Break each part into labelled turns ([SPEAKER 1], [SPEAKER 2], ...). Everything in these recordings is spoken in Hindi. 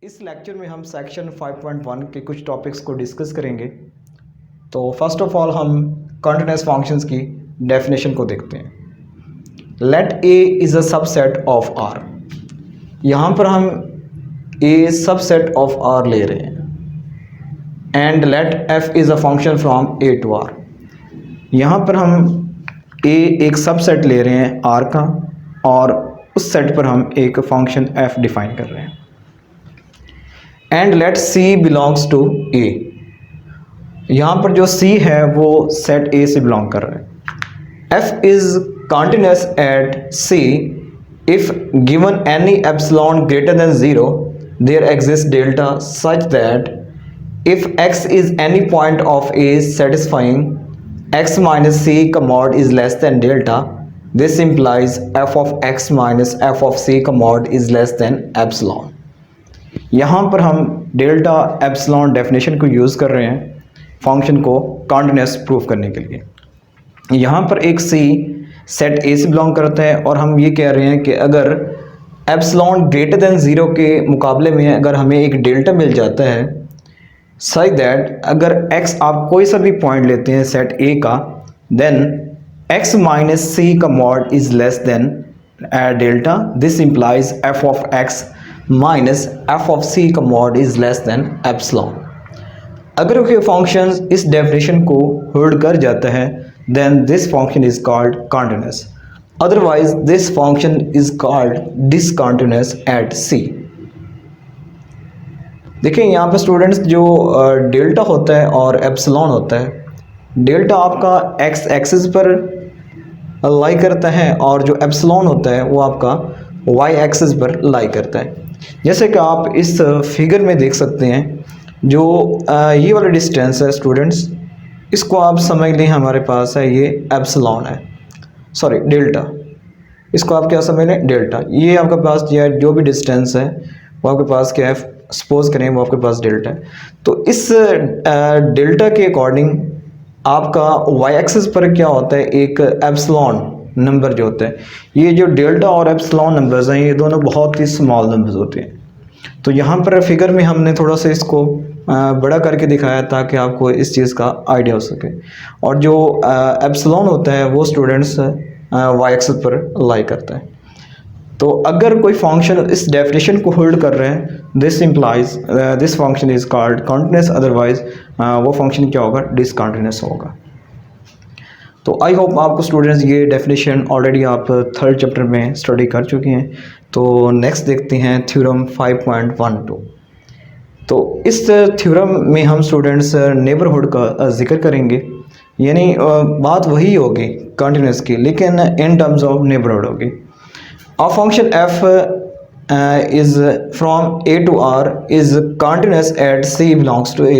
[SPEAKER 1] इस लेक्चर में हम सेक्शन 5.1 के कुछ टॉपिक्स को डिस्कस करेंगे। तो फर्स्ट ऑफ ऑल हम कंटीन्यूअस फंक्शंस की डेफिनेशन को देखते हैं। Let A is a subset of R. यहाँ पर हम ए सबसेट ऑफ आर ले रहे हैं। And let f is a function from A to R. यहाँ पर हम ए एक सबसेट ले रहे हैं आर का, और उस सेट पर हम एक फंक्शन एफ डिफाइन कर रहे हैं। And let C belongs to A. यहाँ पर जो सी है वो सेट ए से बिलोंग कर रहा है। F is continuous at c if given any epsilon greater than 0 there exist delta such that if x is any point of A satisfying x minus c का mod is less than delta, this implies f of x minus f of c का mod is less than epsilon. यहाँ पर हम डेल्टा एप्सिलॉन डेफिनेशन को यूज़ कर रहे हैं फंक्शन को कॉन्टिन्यूअस प्रूफ करने के लिए। यहाँ पर एक सी सेट ए से बिलोंग करता है, और हम ये कह रहे हैं कि अगर एप्सिलॉन ग्रेटर देन 0 के मुकाबले में अगर हमें एक डेल्टा मिल जाता है सच दैट अगर x आप कोई सा भी पॉइंट लेते हैं सेट ए का, देन x माइनस सी का mod is less than delta, this implies f of x minus f of c का mod is less than epsilon. अगर कोई फंक्शन इस डेफिनेशन को होल्ड कर जाता है then this function is called continuous, otherwise this function is called discontinuous at c. देखिए यहाँ पे स्टूडेंट्स जो डेल्टा होता है और एप्सिलॉन होता है, डेल्टा आपका एक्स एक्सिस पर लाई करता है और जो एप्सिलॉन होता है वो आपका वाई एक्सिस पर लाई करता है। जैसे कि आप इस फिगर में देख सकते हैं, जो ये वाला डिस्टेंस है स्टूडेंट्स, इसको आप समझ लें हमारे पास है ये एप्सिलॉन है, सॉरी डेल्टा। इसको आप क्या समझ लें, डेल्टा। ये आपके पास जो भी डिस्टेंस है वो आपके पास क्या है, सपोज करें वो आपके पास डेल्टा है। तो इस डेल्टा के अकॉर्डिंग आपका वाई एक्सिस पर क्या होता है, एक एप्सिलॉन नंबर जो होता है। ये जो डेल्टा और एप्सिलॉन नंबर्स हैं ये दोनों बहुत ही स्मॉल नंबर्स होते हैं। तो यहाँ पर फिगर में हमने थोड़ा सा इसको बड़ा करके दिखाया ताकि आपको इस चीज़ का आइडिया हो सके। और जो एप्सिलॉन होता है वो स्टूडेंट्स वाई एक्सिस पर लाई करता है। तो अगर कोई फंक्शन इस डेफिनेशन को होल्ड कर रहे हैं, this implies this function is called continuous, otherwise वो फंक्शन क्या होगा, डिसकॉन्टिन्यूअस होगा। तो आई होप आपको स्टूडेंट्स ये डेफिनेशन ऑलरेडी आप थर्ड चैप्टर में स्टडी कर चुके हैं। तो नेक्स्ट देखते हैं थ्योरम 5.12। तो इस थ्योरम में हम स्टूडेंट्स नेबरहुड का जिक्र करेंगे, यानी बात वही होगी कंटिन्यूअस की, लेकिन इन टर्म्स ऑफ नेबरहुड होगी। A function f is from a to r is continuous at c belongs to a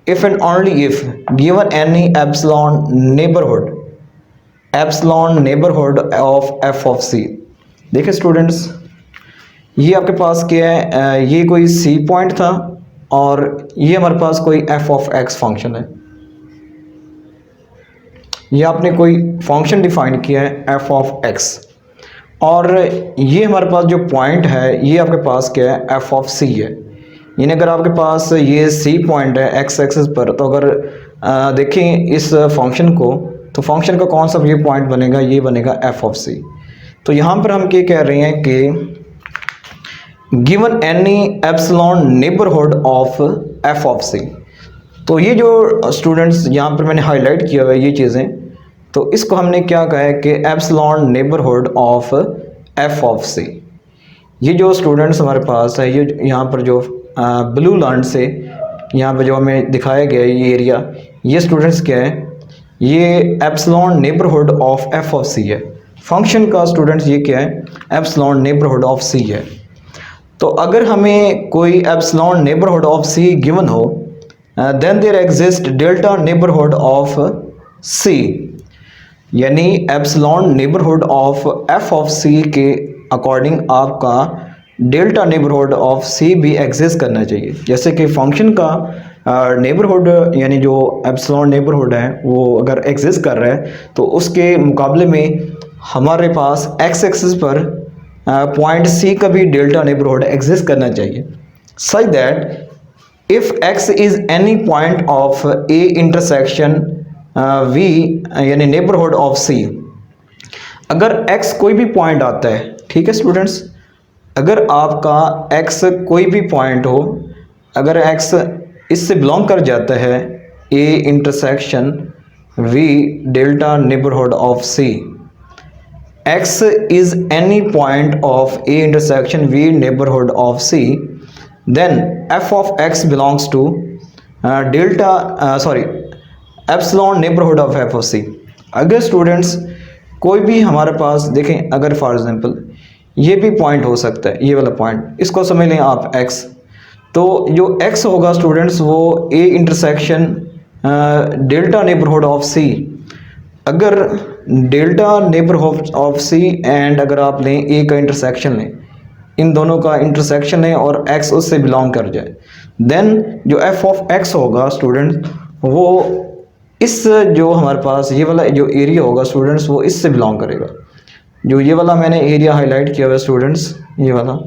[SPEAKER 1] if and only if given any epsilon neighborhood of f of c। देखिए स्टूडेंट्स, ये आपके पास क्या है, ये कोई c पॉइंट था और ये हमारे पास कोई f of x फंक्शन है। ये आपने कोई फंक्शन डिफाइन किया है f of x, और ये हमारे पास जो पॉइंट है ये आपके पास क्या है, एफ ऑफ सी है। यानी अगर आपके पास ये सी पॉइंट है एक्स एक्सिस पर, तो अगर देखें इस फंक्शन को, तो फंक्शन का कौन सा ये पॉइंट बनेगा, ये बनेगा एफ ऑफ सी। तो यहाँ पर हम क्या कह रहे हैं कि given any epsilon neighbourhood of f of c. तो ये जो स्टूडेंट्स यहाँ पर मैंने हाईलाइट किया हुआ है ये चीज़ें, तो इसको हमने क्या कहा है कि epsilon neighbourhood of f of c. ये जो स्टूडेंट्स हमारे पास है, ये यहाँ पर जो ब्लू लाइन से यहाँ पर जो हमें दिखाया गया है ये एरिया, ये स्टूडेंट्स क्या है, ये epsilon neighbourhood of f of c है। फंक्शन का स्टूडेंट्स ये क्या है, एप्सिलॉन नेबरहुड ऑफ सी है। तो अगर हमें कोई epsilon neighbourhood of c given हो, then there exist delta neighbourhood of c, यानी epsilon neighbourhood of f of c के अकॉर्डिंग आपका डेल्टा नेबरहुड ऑफ सी भी एग्जिस्ट करना चाहिए। जैसे कि फंक्शन का नेबरहुड यानी जो एप्सिलॉन नेबरहुड है वो अगर एग्जिस्ट कर रहा है, तो उसके मुकाबले में हमारे पास एक्स एक्सिस पर पॉइंट सी का भी डेल्टा नेबरहुड एग्जिस्ट करना चाहिए। such that if x is any point of a intersection v यानी neighborhood of c, अगर x कोई भी पॉइंट आता है, ठीक है स्टूडेंट्स, अगर आपका x कोई भी पॉइंट हो, अगर x इससे बिलोंग कर जाता है a intersection v delta neighbourhood of c, x is any point of a intersection v neighborhood of c, then f of x belongs to epsilon neighborhood of f of c। अगर स्टूडेंट्स कोई भी हमारे पास देखें, अगर फॉर एग्जांपल ये भी पॉइंट हो सकता है, ये वाला पॉइंट, इसको समझ लें आप x, तो जो x होगा स्टूडेंट्स वो a intersection delta neighbourhood of c, अगर delta neighbourhood of C and अगर आप लें ए का इंटरसेक्शन लें, इन दोनों का इंटरसेक्शन लें और एक्स उससे बिलोंग कर जाए, देन जो एफ ऑफ एक्स होगा स्टूडेंट वो इस जो हमारे पास ये वाला जो एरिया होगा स्टूडेंट्स वो इससे बिलोंग करेगा। जो ये वाला मैंने एरिया हाईलाइट किया हुआ है स्टूडेंट्स, ये वाला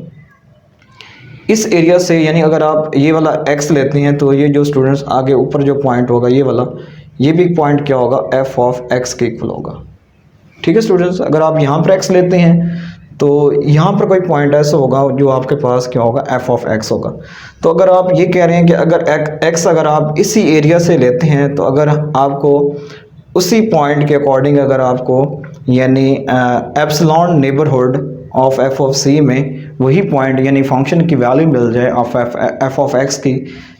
[SPEAKER 1] इस एरिया से, यानी अगर आप ये वाला एक्स लेते हैं तो ये जो स्टूडेंट्स आगे ऊपर जो पॉइंट होगा ये वाला, ये भी पॉइंट क्या होगा, एफ ऑफ एक्स के इक्वल होगा। ठीक है स्टूडेंट्स, अगर आप यहाँ पर एक्स लेते हैं तो यहाँ पर कोई पॉइंट ऐसा होगा जो आपके पास क्या होगा, एफ ऑफ एक्स होगा। तो अगर आप ये कह रहे हैं कि अगर एक्स अगर आप इसी एरिया से लेते हैं तो अगर आपको उसी पॉइंट के अकॉर्डिंग अगर आपको यानी epsilon neighbourhood of f of c में वही पॉइंट यानी फंक्शन की वैल्यू मिल जाए ऑफ एफ ऑफ एक्स की,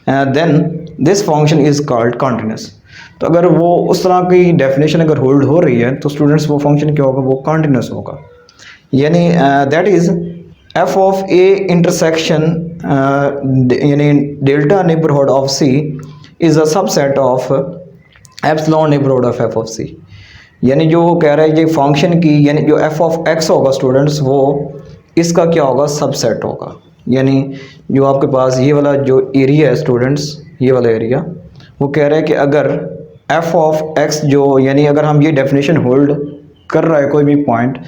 [SPEAKER 1] then this function is called continuous. तो अगर वो उस तरह की डेफिनेशन अगर होल्ड हो रही है तो स्टूडेंट्स वो फंक्शन क्या होगा, वो कॉन्टिन्यूस होगा। यानी that is f of A intersection यानी delta neighbourhood of c is a subset of epsilon neighbourhood of f of c. यानी जो कह रहा है ये फंक्शन की यानी जो एफ ऑफ एक्स होगा स्टूडेंट्स वो इसका क्या होगा, सबसेट होगा। यानी जो आपके पास ये वाला जो एरिया है स्टूडेंट्स, ये वाला एरिया, वो कह रहा है कि अगर एफ ऑफ एक्स जो यानी अगर हम ये डेफिनेशन होल्ड कर रहा है कोई भी पॉइंट,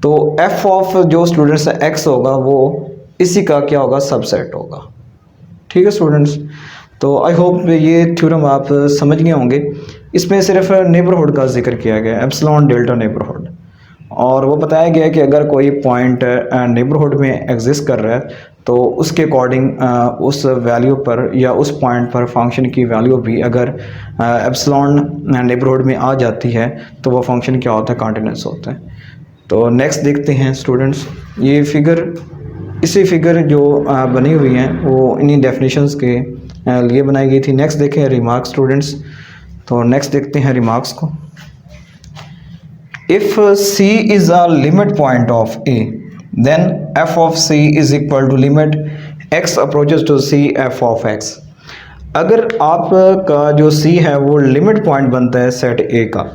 [SPEAKER 1] तो एफ ऑफ जो स्टूडेंट्स एक्स होगा वो इसी का क्या होगा, सबसेट होगा। ठीक है स्टूडेंट्स, तो आई होप ये थ्योरम आप समझ गए होंगे। इसमें सिर्फ नेबरहुड का जिक्र किया गया है, एप्सिलॉन डेल्टा नेबरहुड, और वो बताया गया कि अगर कोई पॉइंट नेबरहुड में एग्जिस्ट कर रहा है तो उसके अकॉर्डिंग उस वैल्यू पर या उस पॉइंट पर फंक्शन की वैल्यू भी अगर एप्सिलॉन नेबरहुड में आ जाती है तो वो फंक्शन क्या होता है, कॉन्टिन्यूस होता है। तो नेक्स्ट देखते हैं स्टूडेंट्स, ये फिगर इसी फिगर जो बनी हुई हैं वो इन्हीं डेफिनेशंस के लिए बनाई गई थी। नेक्स्ट देखें रिमार्क्स स्टूडेंट्स, तो नेक्स्ट देखते हैं रिमार्क्स को। If C is a limit point of A, then f of C is equal to limit x approaches to C f of x। अगर आपका जो C है वो लिमिट पॉइंट बनता है सेट A का,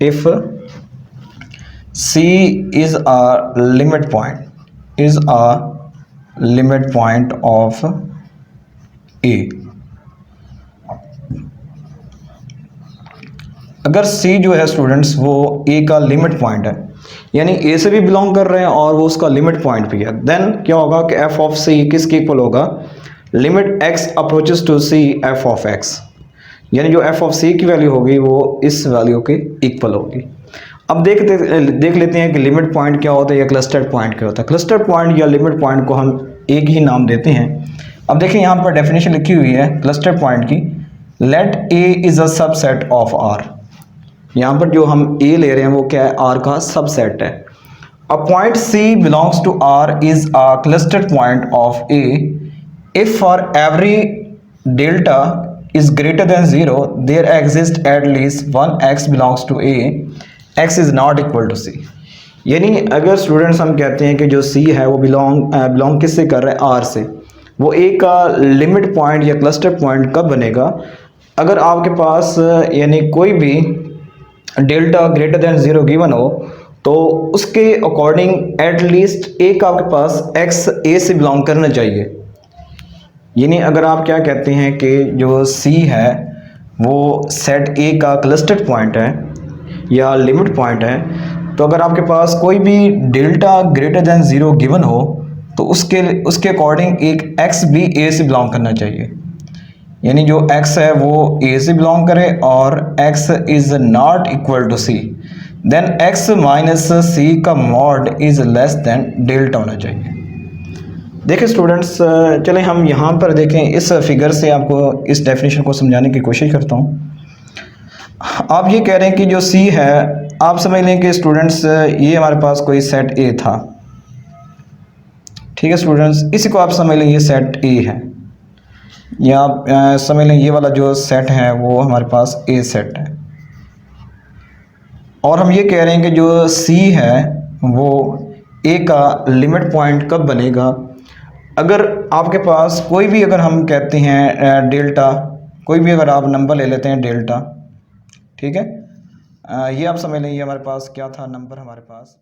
[SPEAKER 1] if C is a limit point of A, अगर C जो है स्टूडेंट्स वो A का लिमिट पॉइंट है, यानी A से भी बिलोंग कर रहे हैं और वो उसका लिमिट पॉइंट भी है, देन क्या होगा कि f ऑफ C किसके इक्वल होगा, limit x approaches to C f of x। यानी जो f ऑफ C की वैल्यू होगी वो इस वैल्यू के इक्वल होगी। अब देख लेते हैं कि लिमिट पॉइंट क्या होता है या क्लस्टर्ड पॉइंट क्या होता है। क्लस्टर्ड पॉइंट या लिमिट पॉइंट को हम एक ही नाम देते हैं। अब देखें यहाँ पर डेफिनेशन लिखी हुई है क्लस्टर्ड पॉइंट की, let A is a subset of R। यहाँ पर जो हम A ले रहे हैं वो क्या है, R का सबसेट है। A point C belongs to R is a clustered point of A if for every delta is greater than 0 there exist at least one x belongs to A, x is not equal to C। यानी अगर स्टूडेंट्स हम कहते हैं कि जो C है वो बिलोंग किससे कर रहा है, R से, वो A का लिमिट पॉइंट या क्लस्टर पॉइंट कब बनेगा, अगर आपके पास यानी कोई भी डेल्टा ग्रेटर देन 0 गिवन हो तो उसके अकॉर्डिंग एट लीस्ट एक आपके पास x A से बिलोंग करना चाहिए। यानी अगर आप क्या कहते हैं कि जो C है वो सेट A का क्लस्टर्ड पॉइंट है या लिमिट पॉइंट है, तो अगर आपके पास कोई भी डेल्टा ग्रेटर देन 0 गिवन हो तो उसके अकॉर्डिंग एक x भी a से बिलोंग करना चाहिए, यानी जो x है वो a से बिलोंग करे और x is not equal to c, then x minus c का mod is less than delta होना चाहिए। देखिए स्टूडेंट्स, चलें हम यहाँ पर देखें, इस फिगर से आपको इस डेफिनेशन को समझाने की कोशिश करता हूँ। आप ये कह रहे हैं कि जो c है, आप समझ लें कि स्टूडेंट्स ये हमारे पास कोई सेट a था, ठीक है स्टूडेंट्स, इसी को आप समझ लें ये सेट a है, या आप समझ लें ये वाला जो सेट है वो हमारे पास a सेट है। और हम ये कह रहे हैं कि जो c है वो a का लिमिट पॉइंट कब बनेगा, अगर आपके पास कोई भी, अगर हम कहते हैं डेल्टा, कोई भी अगर आप नंबर ले लेते हैं डेल्टा, ठीक है, ये आप समझ लें ये हमारे पास क्या था, नंबर हमारे पास